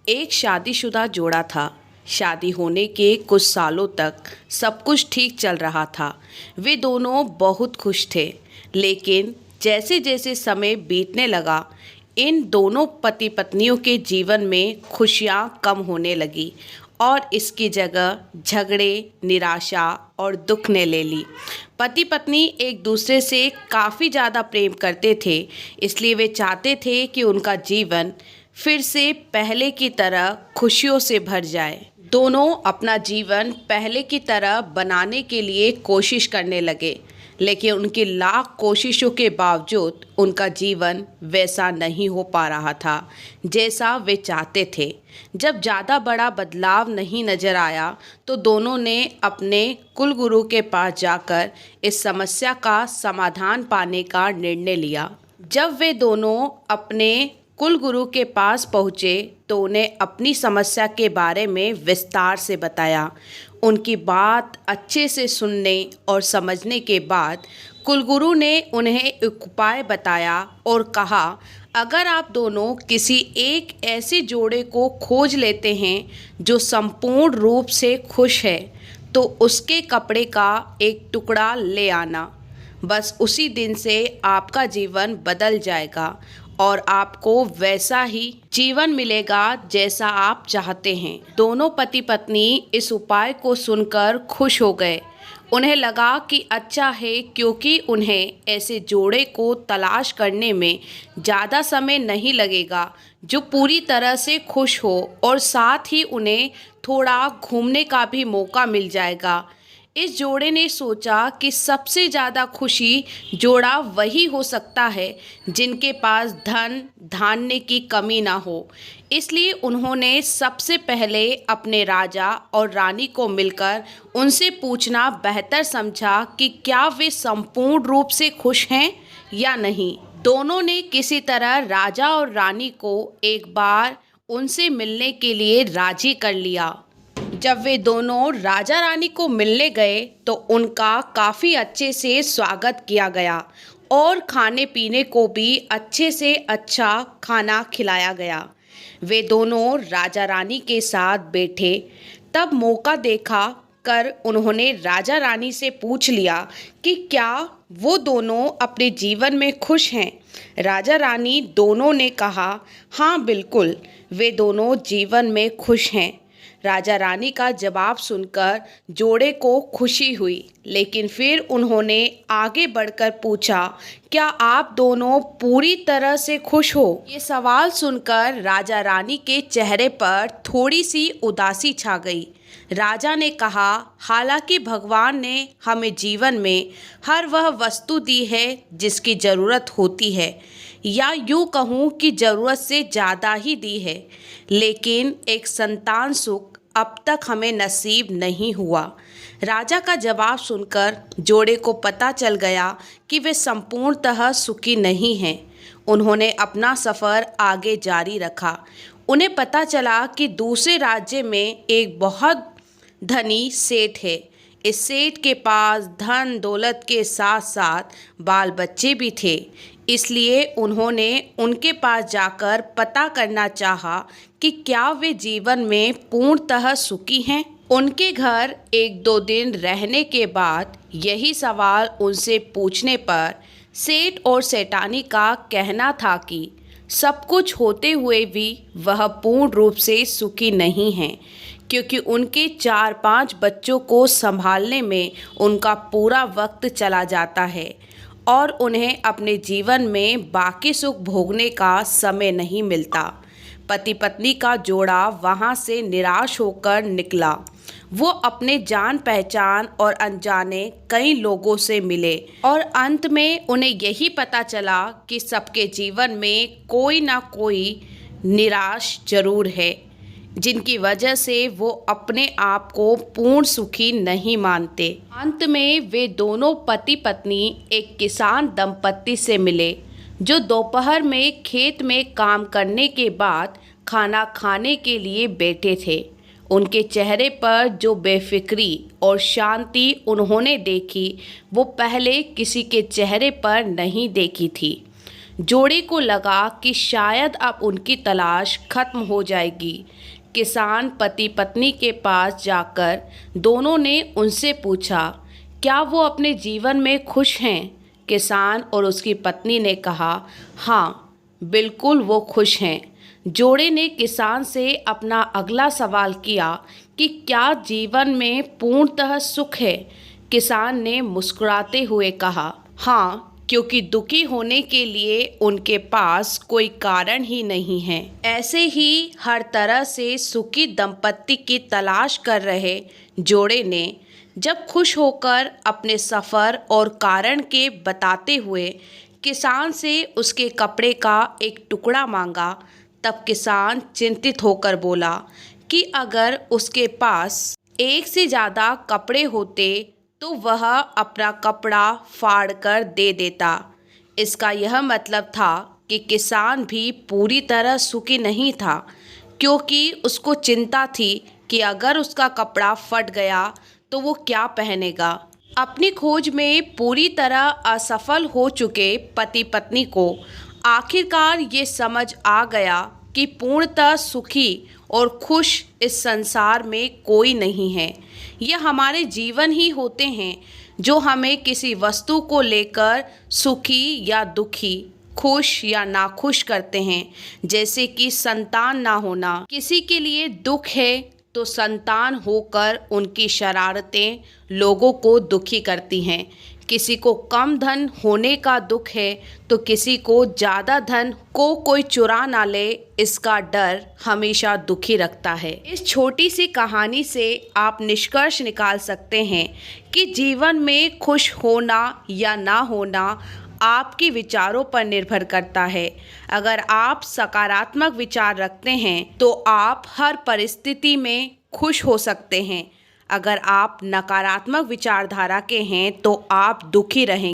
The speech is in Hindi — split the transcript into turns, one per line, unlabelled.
एक शादीशुदा जोड़ा था। शादी होने के कुछ सालों तक सब कुछ ठीक चल रहा था। वे दोनों बहुत खुश थे। लेकिन जैसे जैसे समय बीतने लगा, इन दोनों पति पत्नियों के जीवन में खुशियाँ कम होने लगी और इसकी जगह झगड़े, निराशा और दुख ने ले ली। पति पत्नी एक दूसरे से काफ़ी ज़्यादा प्रेम करते थे, इसलिए वे चाहते थे कि उनका जीवन फिर से पहले की तरह खुशियों से भर जाए। दोनों अपना जीवन पहले की तरह बनाने के लिए कोशिश करने लगे, लेकिन उनकी लाख कोशिशों के बावजूद उनका जीवन वैसा नहीं हो पा रहा था जैसा वे चाहते थे। जब ज़्यादा बड़ा बदलाव नहीं नज़र आया तो दोनों ने अपने कुलगुरु के पास जाकर इस समस्या का समाधान पाने का निर्णय लिया। जब वे दोनों अपने कुलगुरु के पास पहुँचे तो उन्हें अपनी समस्या के बारे में विस्तार से बताया। उनकी बात अच्छे से सुनने और समझने के बाद कुलगुरु ने उन्हें एक उपाय बताया और कहा, अगर आप दोनों किसी एक ऐसे जोड़े को खोज लेते हैं जो संपूर्ण रूप से खुश है, तो उसके कपड़े का एक टुकड़ा ले आना। बस उसी दिन से आपका जीवन बदल जाएगा और आपको वैसा ही जीवन मिलेगा जैसा आप चाहते हैं। दोनों पति पत्नी इस उपाय को सुनकर खुश हो गए। उन्हें लगा कि अच्छा है, क्योंकि उन्हें ऐसे जोड़े को तलाश करने में ज़्यादा समय नहीं लगेगा जो पूरी तरह से खुश हो, और साथ ही उन्हें थोड़ा घूमने का भी मौका मिल जाएगा। इस जोड़े ने सोचा कि सबसे ज़्यादा खुशी जोड़ा वही हो सकता है जिनके पास धन धान्य की कमी ना हो। इसलिए उन्होंने सबसे पहले अपने राजा और रानी को मिलकर उनसे पूछना बेहतर समझा कि क्या वे संपूर्ण रूप से खुश हैं या नहीं। दोनों ने किसी तरह राजा और रानी को एक बार उनसे मिलने के लिए राजी कर लिया। जब वे दोनों राजा रानी को मिलने गए तो उनका काफ़ी अच्छे से स्वागत किया गया और खाने पीने को भी अच्छे से अच्छा खाना खिलाया गया। वे दोनों राजा रानी के साथ बैठे, तब मौका देखा कर उन्होंने राजा रानी से पूछ लिया कि क्या वो दोनों अपने जीवन में खुश हैं। राजा रानी दोनों ने कहा, हाँ बिल्कुल, वे दोनों जीवन में खुश हैं। राजा रानी का जवाब सुनकर जोड़े को खुशी हुई, लेकिन फिर उन्होंने आगे बढ़कर पूछा, क्या आप दोनों पूरी तरह से खुश हो? ये सवाल सुनकर राजा रानी के चेहरे पर थोड़ी सी उदासी छा गई। राजा ने कहा, हालांकि भगवान ने हमें जीवन में हर वह वस्तु दी है जिसकी ज़रूरत होती है, या यूँ कहूँ कि ज़रूरत से ज़्यादा ही दी है, लेकिन एक संतान सुख अब तक हमें नसीब नहीं हुआ। राजा का जवाब सुनकर जोड़े को पता चल गया कि वे संपूर्णतः सुखी नहीं हैं। उन्होंने अपना सफ़र आगे जारी रखा। उन्हें पता चला कि दूसरे राज्य में एक बहुत धनी सेठ है। इस सेठ के पास धन दौलत के साथ साथ बाल बच्चे भी थे, इसलिए उन्होंने उनके पास जाकर पता करना चाहा कि क्या वे जीवन में पूर्णतः सुखी हैं। उनके घर एक दो दिन रहने के बाद यही सवाल उनसे पूछने पर सेठ और सेठानी का कहना था कि सब कुछ होते हुए भी वह पूर्ण रूप से सुखी नहीं हैं, क्योंकि उनके 4-5 बच्चों को संभालने में उनका पूरा वक्त चला जाता है और उन्हें अपने जीवन में बाकी सुख भोगने का समय नहीं मिलता। पति पत्नी का जोड़ा वहाँ से निराश होकर निकला। वो अपने जान पहचान और अनजाने कई लोगों से मिले और अंत में उन्हें यही पता चला कि सबके जीवन में कोई ना कोई निराश जरूर है, जिनकी वजह से वो अपने आप को पूर्ण सुखी नहीं मानते। अंत में वे दोनों पति पत्नी एक किसान दंपत्ति से मिले जो दोपहर में खेत में काम करने के बाद खाना खाने के लिए बैठे थे। उनके चेहरे पर जो बेफिक्री और शांति उन्होंने देखी वो पहले किसी के चेहरे पर नहीं देखी थी। जोड़े को लगा कि शायद अब उनकी तलाश खत्म हो जाएगी। किसान पति पत्नी के पास जाकर दोनों ने उनसे पूछा, क्या वो अपने जीवन में खुश हैं? किसान और उसकी पत्नी ने कहा, हाँ, बिल्कुल वो खुश हैं। जोड़े ने किसान से अपना अगला सवाल किया कि क्या जीवन में पूर्णतः सुख है? किसान ने मुस्कुराते हुए कहा, हाँ, क्योंकि दुखी होने के लिए उनके पास कोई कारण ही नहीं है। ऐसे ही हर तरह से सुखी दंपत्ति की तलाश कर रहे जोड़े ने जब खुश होकर अपने सफ़र और कारण के बताते हुए किसान से उसके कपड़े का एक टुकड़ा मांगा, तब किसान चिंतित होकर बोला कि अगर उसके पास एक से ज़्यादा कपड़े होते तो वह अपना कपड़ा फाड़कर दे देता। इसका यह मतलब था कि किसान भी पूरी तरह सुखी नहीं था, क्योंकि उसको चिंता थी कि अगर उसका कपड़ा फट गया तो वो क्या पहनेगा। अपनी खोज में पूरी तरह असफल हो चुके पति पत्नी को आखिरकार ये समझ आ गया कि पूर्णतः सुखी और खुश इस संसार में कोई नहीं है। यह हमारे जीवन ही होते हैं जो हमें किसी वस्तु को लेकर सुखी या दुखी, खुश या नाखुश करते हैं। जैसे कि संतान ना होना, किसी के लिए दुख है तो संतान होकर उनकी शरारतें लोगों को दुखी करती हैं। किसी को कम धन होने का दुख है तो किसी को ज़्यादा धन को कोई चुरा ना ले, इसका डर हमेशा दुखी रखता है। इस छोटी सी कहानी से आप निष्कर्ष निकाल सकते हैं कि जीवन में खुश होना या ना होना आपके विचारों पर निर्भर करता है। अगर आप सकारात्मक विचार रखते हैं तो आप हर परिस्थिति में खुश हो सकते हैं। अगर आप नकारात्मक विचारधारा के हैं तो आप दुखी रहेंगे।